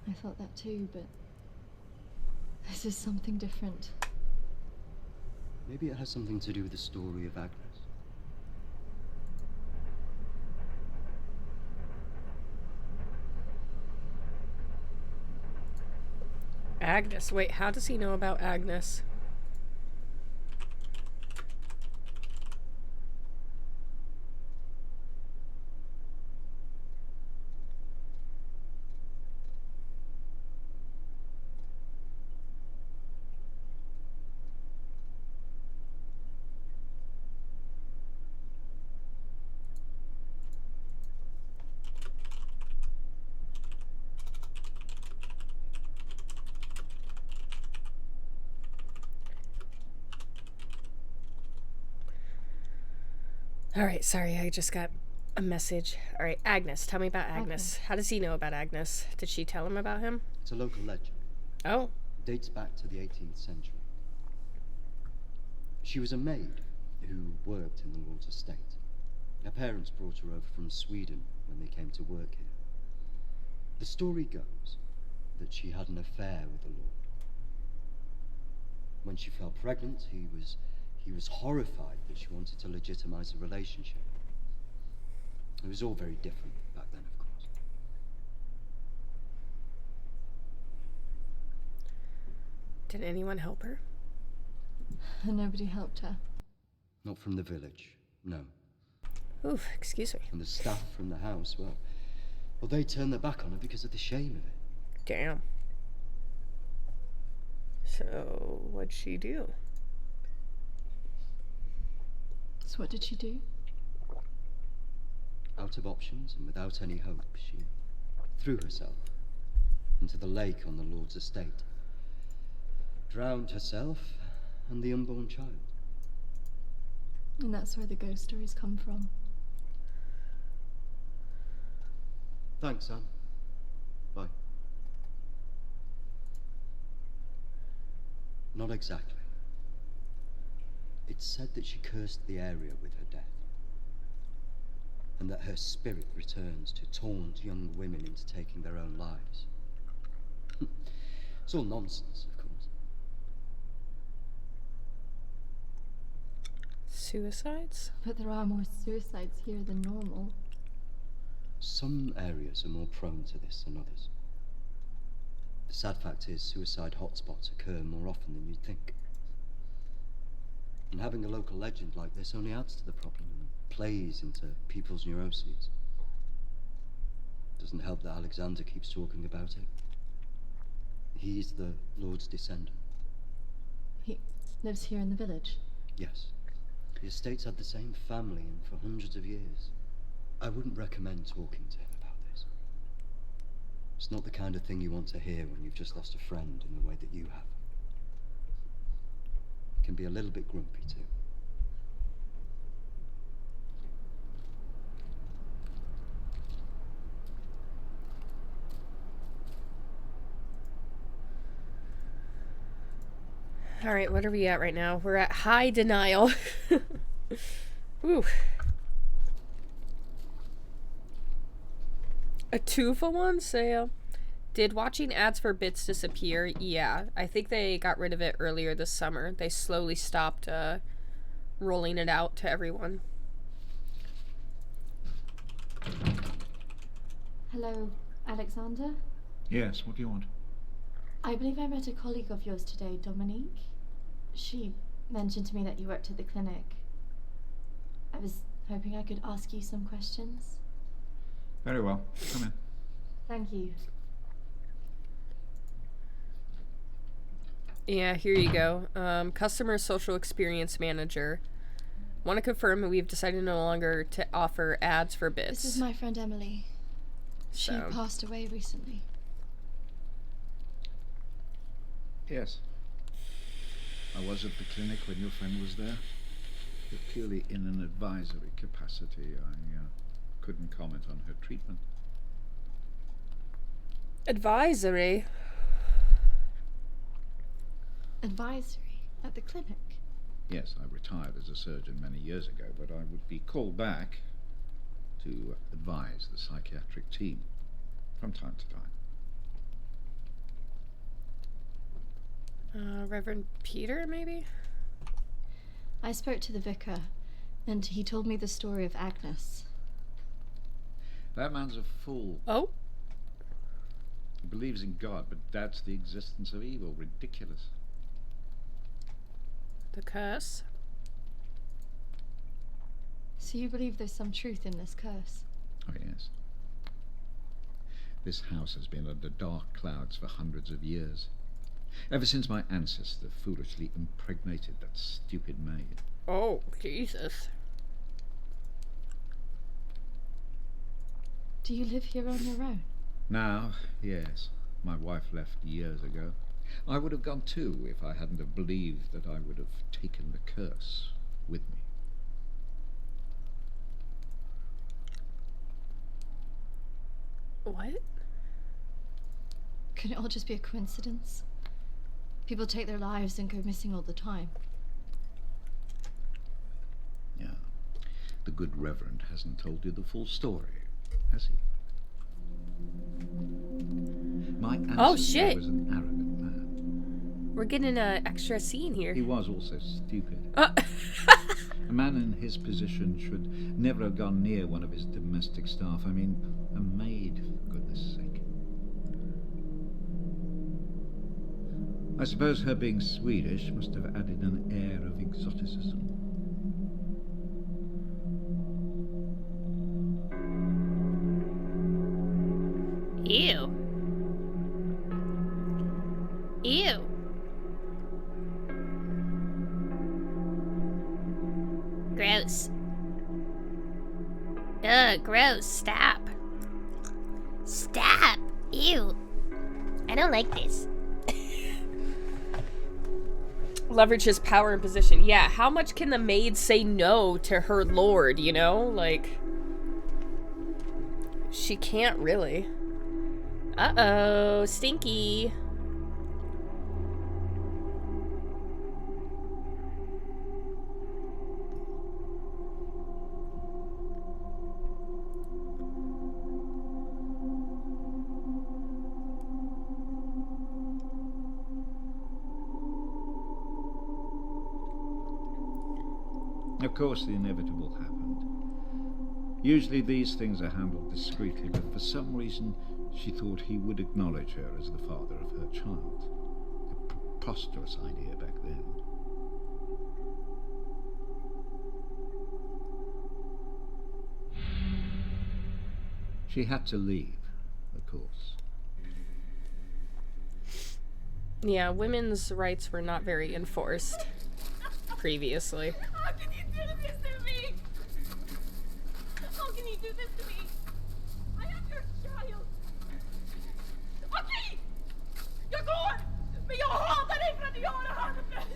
I thought that too, but this is something different. Maybe it has something to do with the story of Agnes. Agnes. Wait, how does he know about Agnes? Alright, sorry, I just got a message. Alright, Agnes, tell me about Agnes. How does he know about Agnes? Did she tell him about him? It's a local legend. Oh. It dates back to the 18th century. She was a maid who worked in the Lord's estate. Her parents brought her over from Sweden when they came to work here. The story goes that she had an affair with the Lord. When she fell pregnant, he was horrified that she wanted to legitimize the relationship. It was all very different back then, of course. Did anyone help her? Nobody helped her. Not from the village, no. Oof, excuse me. And the staff from the house, well, they turned their back on her because of the shame of it. Damn. So, what'd she do? So what did she do? Out of options and without any hope, she threw herself into the lake on the Lord's estate. Drowned herself and the unborn child. And that's where the ghost stories come from. Thanks, Sam. Bye. Not exactly. It's said that she cursed the area with her death, and that her spirit returns to taunt young women into taking their own lives. It's all nonsense, of course. Suicides? But there are more suicides here than normal. Some areas are more prone to this than others. The sad fact is, suicide hotspots occur more often than you'd think. And having a local legend like this only adds to the problem and plays into people's neuroses. Doesn't help that Alexander keeps talking about it. He's the Lord's descendant. He lives here in the village? Yes. The estate's had the same family in for hundreds of years. I wouldn't recommend talking to him about this. It's not the kind of thing you want to hear when you've just lost a friend in the way that you have. Can be a little bit grumpy too. All right, what are we at right now? We're at high denial. Ooh. A 2-for-1 sale. Did watching ads for bits disappear? Yeah, I think they got rid of it earlier this summer. They slowly stopped rolling it out to everyone. Hello, Alexander? Yes, what do you want? I believe I met a colleague of yours today, Dominique. She mentioned to me that you worked at the clinic. I was hoping I could ask you some questions. Very well, come in. Thank you. Yeah, here you go. Customer Social Experience Manager. Want to confirm we've decided no longer to offer ads for bits. This is my friend Emily. She passed away recently. Yes. I was at the clinic when your friend was there, but purely in an advisory capacity. I couldn't comment on her treatment. Advisory? Advisory? At the clinic? Yes, I retired as a surgeon many years ago, but I would be called back to advise the psychiatric team from time to time. Reverend Peter, maybe? I spoke to the vicar, and he told me the story of Agnes. That man's a fool. Oh? He believes in God, but doubts the existence of evil. Ridiculous. The curse? So you believe there's some truth in this curse? Oh, yes. This house has been under dark clouds for hundreds of years. Ever since my ancestor foolishly impregnated that stupid maid. Oh, Jesus. Do you live here on your own? Now, yes. My wife left years ago. I would have gone too if I hadn't have believed that I would have taken the curse with me. What? Could it all just be a coincidence? People take their lives and go missing all the time. Yeah. The good Reverend hasn't told you the full story, has he? My ancestor Oh, shit. was an arrogant man. We're getting an extra scene here. He was also stupid. A man in his position should never have gone near one of his domestic staff. I mean, a maid, for goodness sake. I suppose her being Swedish must have added an air of exoticism. Ew. Ew. Gross. Ugh, gross. Stop. Stop. Ew. I don't like this. Leverage his power and position. Yeah, how much can the maid say no to her lord, you know? Like, she can't really. Uh-oh, stinky. Of course, the inevitable happened. Usually these things are handled discreetly, but for some reason she thought he would acknowledge her as the father of her child. A preposterous idea back then. She had to leave, of course. Yeah, women's rights were not very enforced previously. How can you do this to me? How can you do this to me? I am your child. Okej! Jag går! Men jag hatar dig för att du gör det här med mig!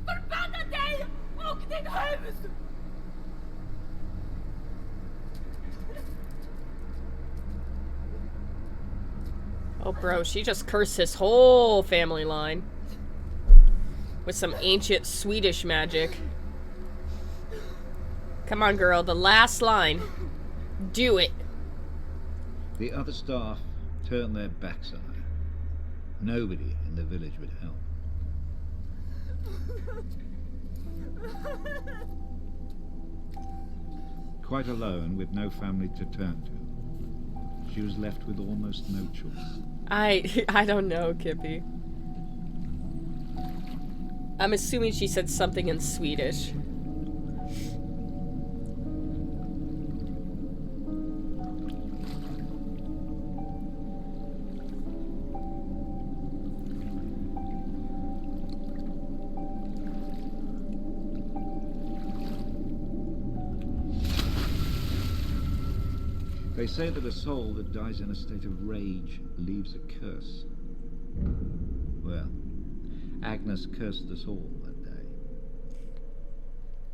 Förbanna dig och ditt hus! Oh, bro, she just cursed his whole family line with some ancient Swedish magic. Come on, girl, the last line. Do it. The other staff turned their backs on her. Nobody in the village would help. Quite alone, with no family to turn to, she was left with almost no choice. I don't know, Kippy. I'm assuming she said something in Swedish. They say that a soul that dies in a state of rage leaves a curse. Well, Agnes cursed us all that day.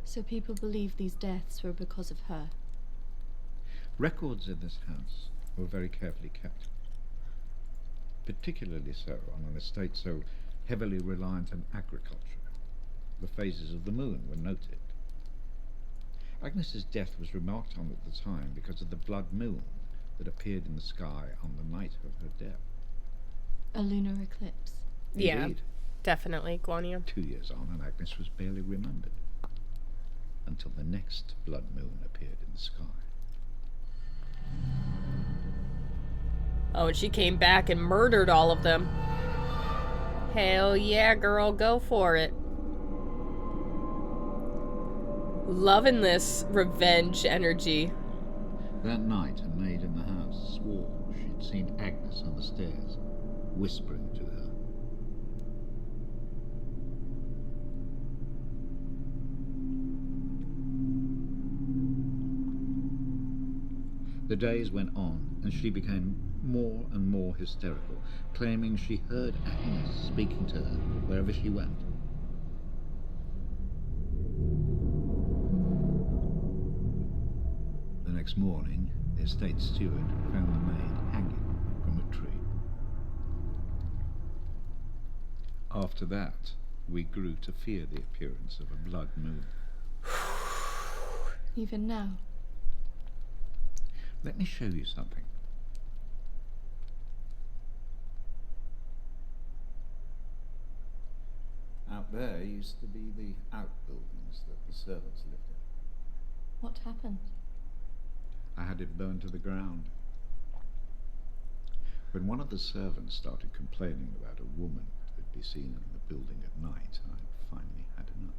So people believe these deaths were because of her. Records of this house were very carefully kept. Particularly so on an estate so heavily reliant on agriculture. The phases of the moon were noted. Agnes's death was remarked on at the time because of the blood moon that appeared in the sky on the night of her death. a lunar eclipse. Yeah, Indeed. definitely, Guanya. 2 years on, and Agnes was barely remembered. Until the next blood moon appeared in the sky. Oh, and she came back and murdered all of them. Hell yeah, girl, go for it. Loving this revenge energy. That night, a maid in the house swore she'd seen Agnes on the stairs, whispering to her. The days went on, and she became more and more hysterical, claiming she heard Agnes speaking to her wherever she went. The next morning, the estate steward found the maid hanging from a tree. After that, we grew to fear the appearance of a blood moon. Even now. Let me show you something. Out there used to be the outbuildings that the servants lived in. What happened? I had it burned to the ground. When one of the servants started complaining about a woman who'd be seen in the building at night, I finally had enough.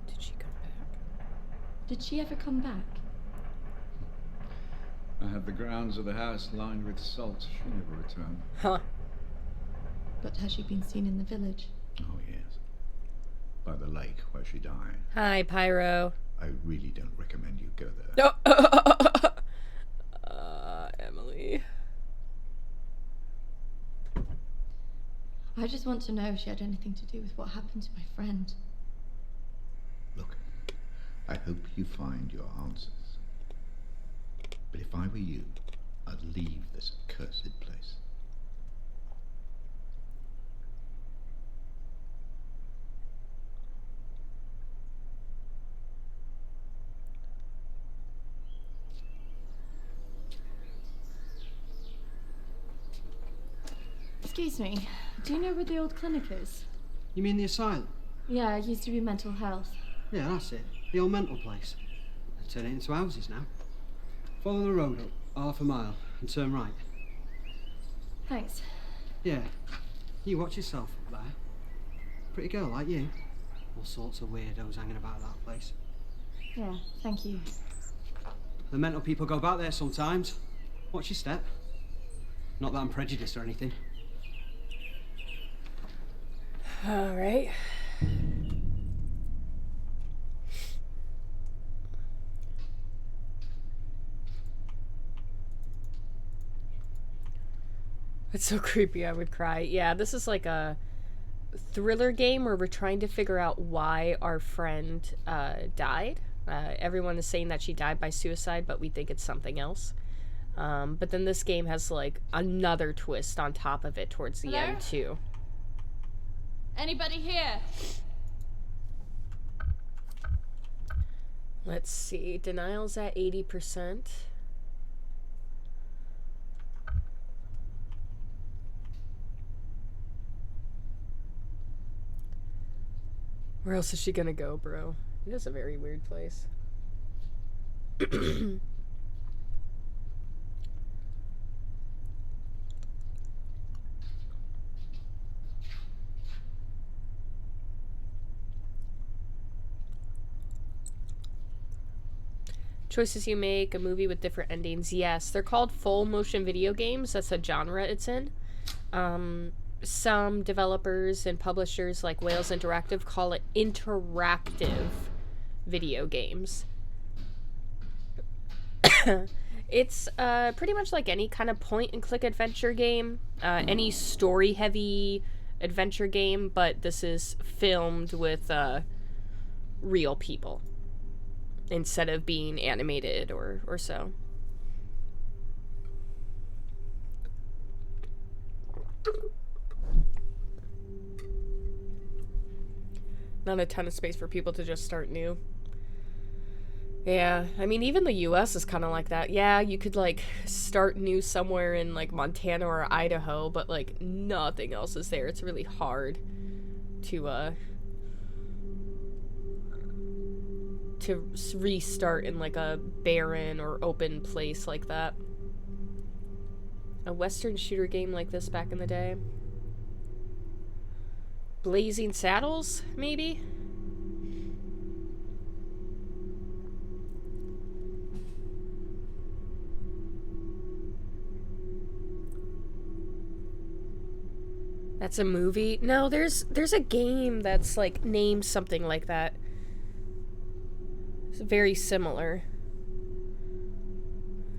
Did she come back? Did she ever come back? I had the grounds of the house lined with salt. She never returned. Huh. But has she been seen in the village? Oh, yes. By the lake where she died. Hi, Pyro. I really don't recommend you go there. No. Emily. I just want to know if she had anything to do with what happened to my friend. Look, I hope you find your answers. But if I were you, I'd leave this accursed place. Excuse me, do you know where the old clinic is? You mean the asylum? Yeah, it used to be mental health. Yeah, that's it. The old mental place. They're turning it into houses now. Follow the road up, half a mile, and turn right. Thanks. Yeah. You watch yourself up there. Pretty girl like you. All sorts of weirdos hanging about that place. Yeah, thank you. The mental people go about there sometimes. Watch your step. Not that I'm prejudiced or anything. All right. It's so creepy, I would cry. Yeah, this is like a thriller game where we're trying to figure out why our friend died. Everyone is saying that she died by suicide, but we think it's something else. But then this game has like another twist on top of it towards the end too. Anybody here? Let's see. Denial's at 80%. Where else is she gonna go, bro? It is a very weird place. Choices you make, a movie with different endings. Yes, they're called full motion video games. That's a genre it's in. Some developers and publishers like Wales Interactive call it interactive video games. It's pretty much like any kind of point and click adventure game, any story heavy adventure game, but this is filmed with real people instead of being animated or so. Not a ton of space for people to just start new. Yeah, I mean, even the US is kind of like that. Yeah, you could, like, start new somewhere in, like, Montana or Idaho, but, like, nothing else is there. It's really hard to restart in, like, a barren or open place like that. A Western shooter game like this back in the day. Blazing Saddles, maybe? That's a movie? No, there's a game that's like named something like that. It's very similar.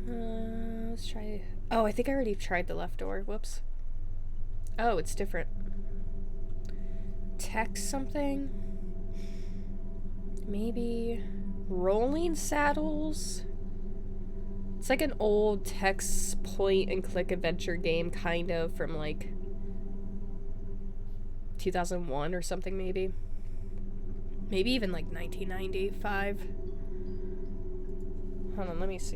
Let's try. Oh, I think I already tried the left door. Whoops. Oh, it's different. Text something? Maybe Rolling Saddles? It's like an old text point and click adventure game, kind of, from like 2001 or something, maybe. Maybe even like 1995. Hold on, let me see.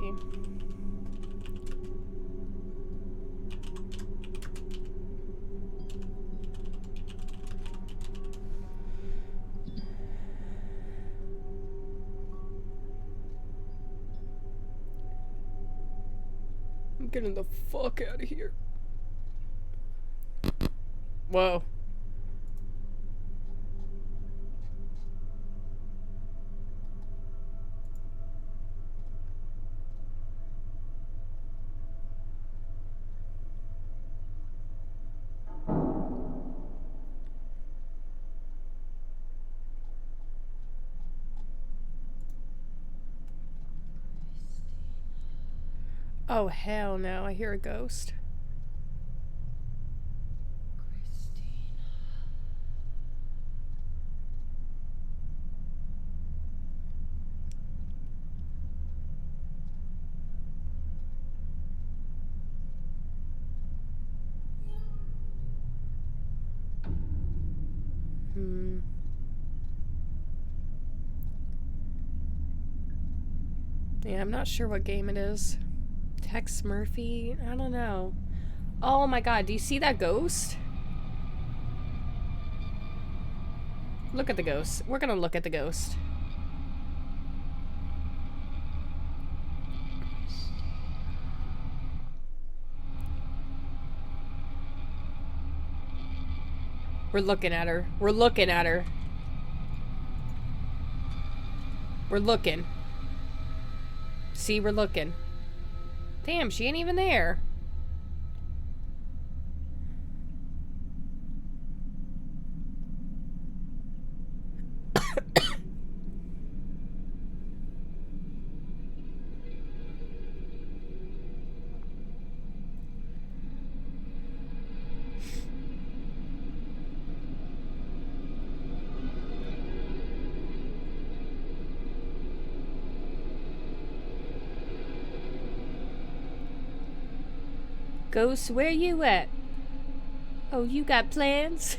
I'm getting the fuck out of here. Whoa. Oh, hell no. I hear a ghost. Yeah, I'm not sure what game it is. Tex Murphy? I don't know. Oh my god, do you see that ghost? Look at the ghost. We're gonna look at the ghost. We're looking at her. We're looking at her. We're looking. See, we're looking. Damn, she ain't even there. Ghost, where you at? Oh, you got plans?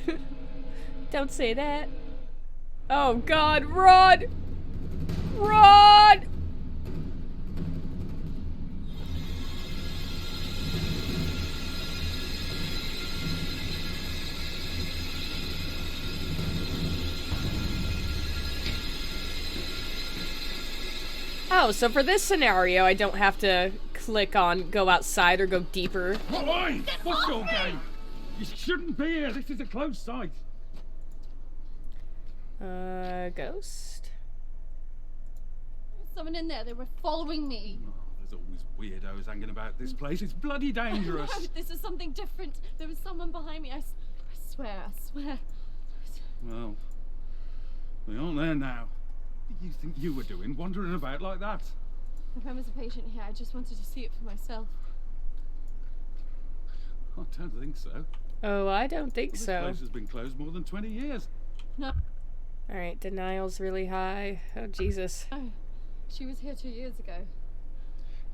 Don't say that. Oh god, run! Run! Oh, so for this scenario, I don't have to click on go outside or go deeper. Oi! What's your game? You shouldn't be here. This is a closed site. Ghost? There's someone in there. They were following me. Oh, there's always weirdos hanging about this place. It's bloody dangerous. No, this is something different. There was someone behind me. I swear, I swear. Well, we aren't there now. What do you think you were doing, wandering about like that? My friend was a patient here. I just wanted to see it for myself. I don't think so. Oh, I don't think This so. place has been closed more than 20 years. No. Alright, denial's really high. Oh, Jesus. Oh, she was here 2 years ago.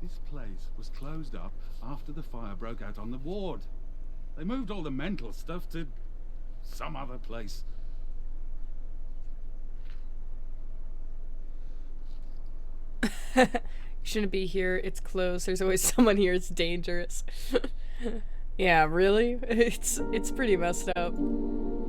This place was closed up after the fire broke out on the ward. They moved all the mental stuff to some other place. You shouldn't be here. It's closed. There's always someone here. It's dangerous. Yeah, really? It's pretty messed up.